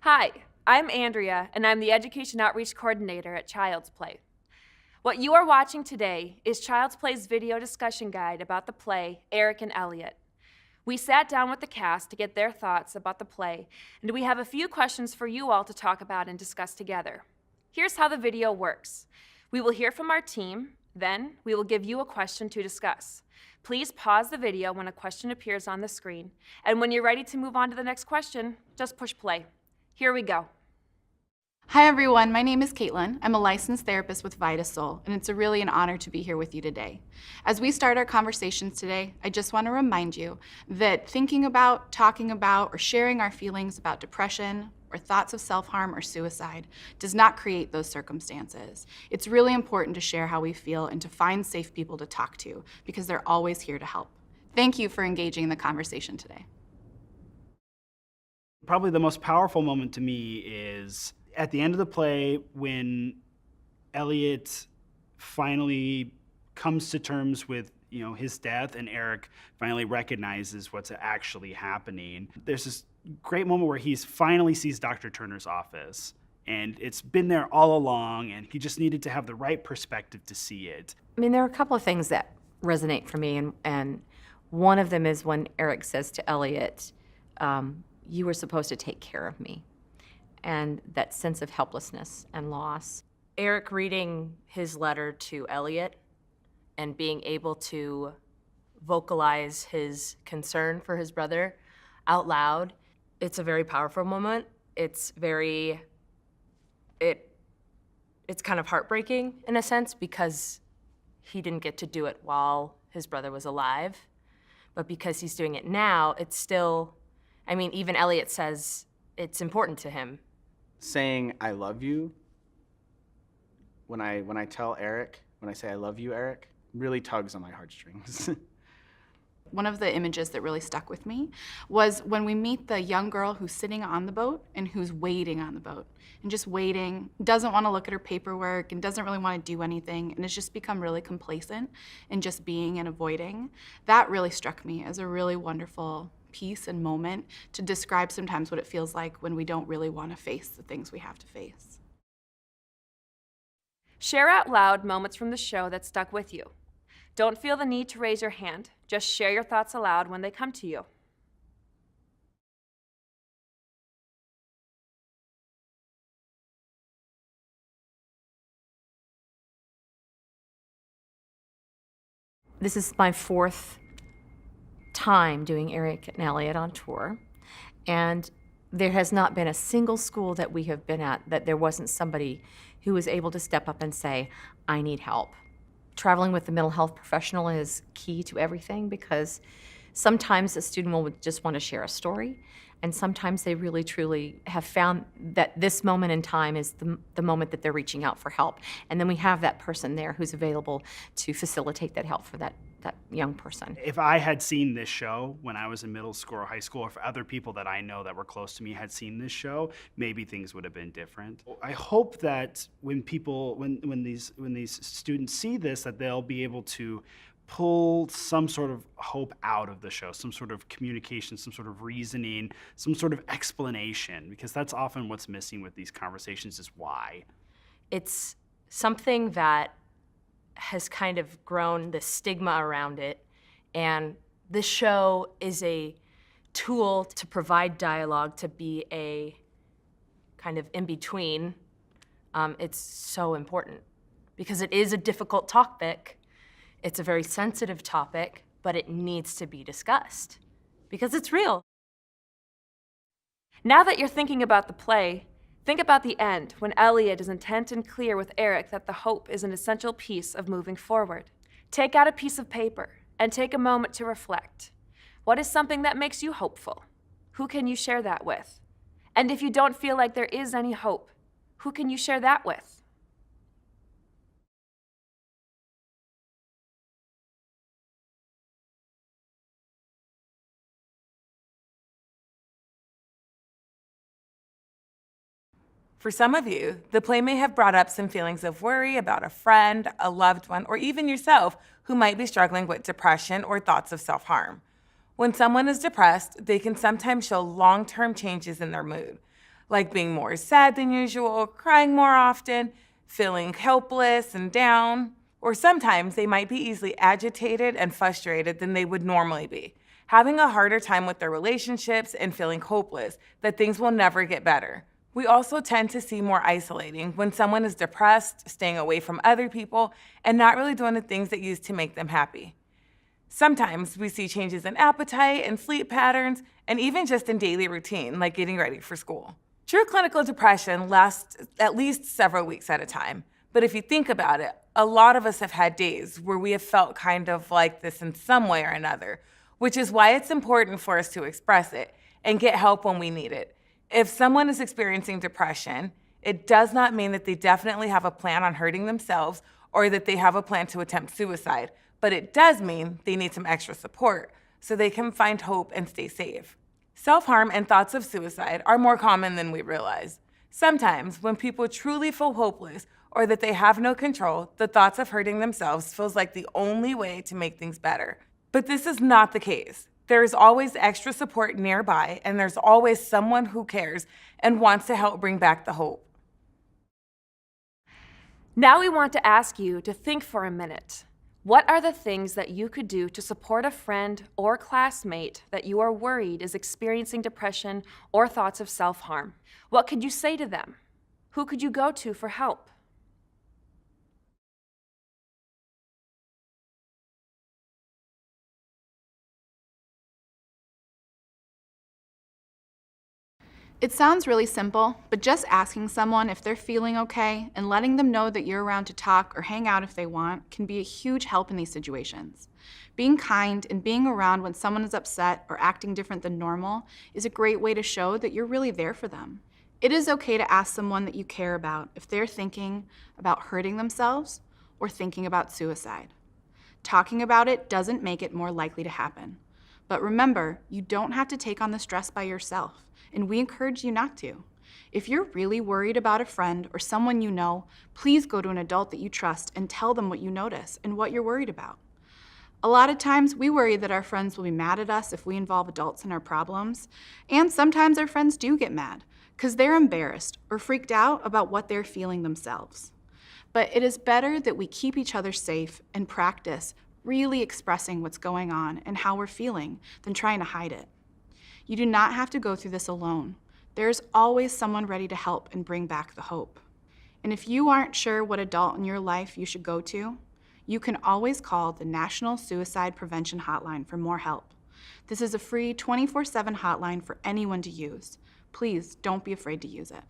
Hi, I'm Andrea, and I'm the Education Outreach Coordinator at Childsplay. What you are watching today is Childsplay's video discussion guide about the play, Eric and Elliot. We sat down with the cast to get their thoughts about the play, and we have a few questions for you all to talk about and discuss together. Here's how the video works. We will hear from our team, then we will give you a question to discuss. Please pause the video when a question appears on the screen, and when you're ready to move on to the next question, just push play. Here we go. Hi everyone, my name is Caitlin. I'm a licensed therapist with Vitasol, and it's really an honor to be here with you today. As we start our conversations today, I just want to remind you that thinking about, talking about, or sharing our feelings about depression or thoughts of self-harm or suicide does not create those circumstances. It's really important to share how we feel and to find safe people to talk to because they're always here to help. Thank you for engaging in the conversation today. Probably the most powerful moment to me is at the end of the play when Elliot finally comes to terms with his death and Eric finally recognizes what's actually happening. There's this great moment where he finally sees Dr. Turner's office, and it's been there all along, and he just needed to have the right perspective to see it. I mean, there are a couple of things that resonate for me, and one of them is when Eric says to Elliot, you were supposed to take care of me. And that sense of helplessness and loss. Eric reading his letter to Elliot and being able to vocalize his concern for his brother out loud, it's a very powerful moment. It's kind of heartbreaking in a sense because he didn't get to do it while his brother was alive. But because he's doing it now, it's still, I mean, even Elliot says it's important to him. Saying I love you, when I tell Eric, when I say I love you, Eric, really tugs on my heartstrings. One of the images that really stuck with me was when we meet the young girl who's sitting on the boat and who's waiting on the boat and just waiting, doesn't want to look at her paperwork and doesn't really want to do anything and has just become really complacent and just being and avoiding. That really struck me as a really wonderful piece and moment to describe sometimes what it feels like when we don't really want to face the things we have to face. Share out loud moments from the show that stuck with you. Don't feel the need to raise your hand. Just share your thoughts aloud when they come to you. This is my fourth time doing Eric and Elliot on tour, and there has not been a single school that we have been at that there wasn't somebody who was able to step up and say, I need help. Traveling with the mental health professional is key to everything because sometimes a student will just want to share a story, and sometimes they really truly have found that this moment in time is the moment that they're reaching out for help. And then we have that person there who's available to facilitate that help for that young person. If I had seen this show when I was in middle school or high school, or if other people that I know that were close to me had seen this show, maybe things would have been different. I hope that when these students see this, that they'll be able to pull some sort of hope out of the show, some sort of communication, some sort of reasoning, some sort of explanation, because that's often what's missing with these conversations is why. It's something that has kind of grown the stigma around it, and this show is a tool to provide dialogue, to be a kind of in-between. It's so important because it is a difficult topic. It's a very sensitive topic, but it needs to be discussed because it's real. Now that you're thinking about the play, think about the end when Elliot is intent and clear with Eric that the hope is an essential piece of moving forward. Take out a piece of paper and take a moment to reflect. What is something that makes you hopeful? Who can you share that with? And if you don't feel like there is any hope, who can you share that with? For some of you, the play may have brought up some feelings of worry about a friend, a loved one, or even yourself who might be struggling with depression or thoughts of self-harm. When someone is depressed, they can sometimes show long-term changes in their mood. like being more sad than usual, crying more often, feeling helpless and down, or sometimes they might be easily agitated and frustrated than they would normally be, having a harder time with their relationships and feeling hopeless that things will never get better. We also tend to see more isolating when someone is depressed, staying away from other people, and not really doing the things that used to make them happy. Sometimes we see changes in appetite and sleep patterns, and even just in daily routine, like getting ready for school. True clinical depression lasts at least several weeks at a time. But if you think about it, a lot of us have had days where we have felt kind of like this in some way or another, which is why it's important for us to express it and get help when we need it. If someone is experiencing depression, it does not mean that they definitely have a plan on hurting themselves or that they have a plan to attempt suicide, but it does mean they need some extra support so they can find hope and stay safe. Self-harm and thoughts of suicide are more common than we realize. Sometimes, when people truly feel hopeless or that they have no control, the thoughts of hurting themselves feels like the only way to make things better. But this is not the case. There is always extra support nearby, and there's always someone who cares and wants to help bring back the hope. Now we want to ask you to think for a minute. What are the things that you could do to support a friend or classmate that you are worried is experiencing depression or thoughts of self-harm? What could you say to them? Who could you go to for help? It sounds really simple, but just asking someone if they're feeling okay and letting them know that you're around to talk or hang out if they want can be a huge help in these situations. Being kind and being around when someone is upset or acting different than normal is a great way to show that you're really there for them. It is okay to ask someone that you care about if they're thinking about hurting themselves or thinking about suicide. Talking about it doesn't make it more likely to happen. But remember, you don't have to take on the stress by yourself, and we encourage you not to. If you're really worried about a friend or someone you know, please go to an adult that you trust and tell them what you notice and what you're worried about. A lot of times we worry that our friends will be mad at us if we involve adults in our problems, and sometimes our friends do get mad because they're embarrassed or freaked out about what they're feeling themselves. But it is better that we keep each other safe and practice really expressing what's going on and how we're feeling than trying to hide it. You do not have to go through this alone. There's always someone ready to help and bring back the hope. And if you aren't sure what adult in your life you should go to, you can always call the National Suicide Prevention Hotline for more help. This is a free 24/7 hotline for anyone to use. Please don't be afraid to use it.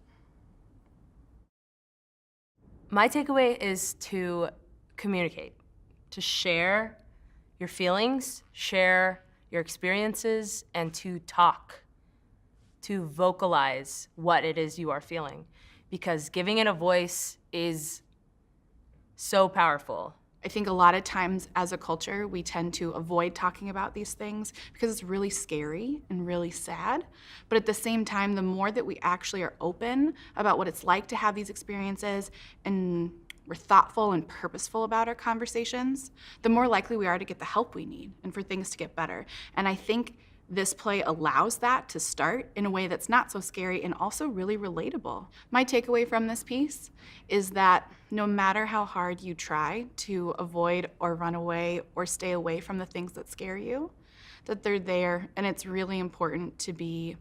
My takeaway is to communicate, to share your feelings, share your experiences, and to talk, to vocalize what it is you are feeling. Because giving it a voice is so powerful. I think a lot of times as a culture, we tend to avoid talking about these things because it's really scary and really sad. But at the same time, the more that we actually are open about what it's like to have these experiences and we're thoughtful and purposeful about our conversations, the more likely we are to get the help we need and for things to get better. And I think this play allows that to start in a way that's not so scary and also really relatable. My takeaway from this piece is that no matter how hard you try to avoid or run away or stay away from the things that scare you, that they're there, and it's really important to be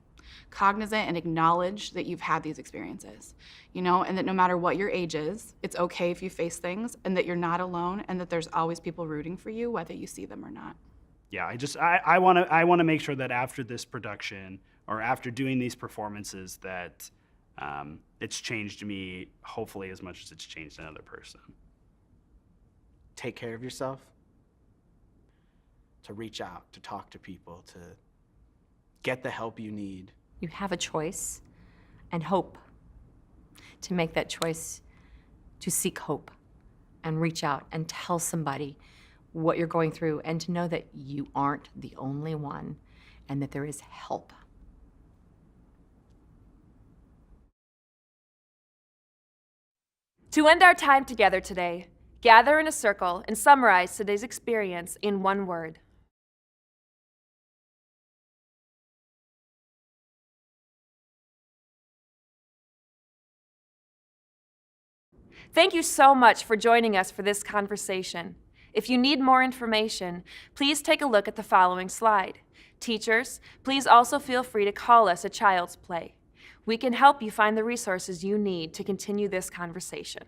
cognizant and acknowledge that you've had these experiences, and that no matter what your age is, it's okay if you face things and that you're not alone and that there's always people rooting for you, whether you see them or not. Yeah, I want to make sure that after this production or after doing these performances that it's changed me, hopefully as much as it's changed another person. Take care of yourself, to reach out, to talk to people, to get the help you need. You have a choice and hope to make that choice to seek hope and reach out and tell somebody what you're going through and to know that you aren't the only one and that there is help. To end our time together today, gather in a circle and summarize today's experience in one word. Thank you so much for joining us for this conversation. If you need more information, please take a look at the following slide. Teachers, please also feel free to call us at Child's Play. We can help you find the resources you need to continue this conversation.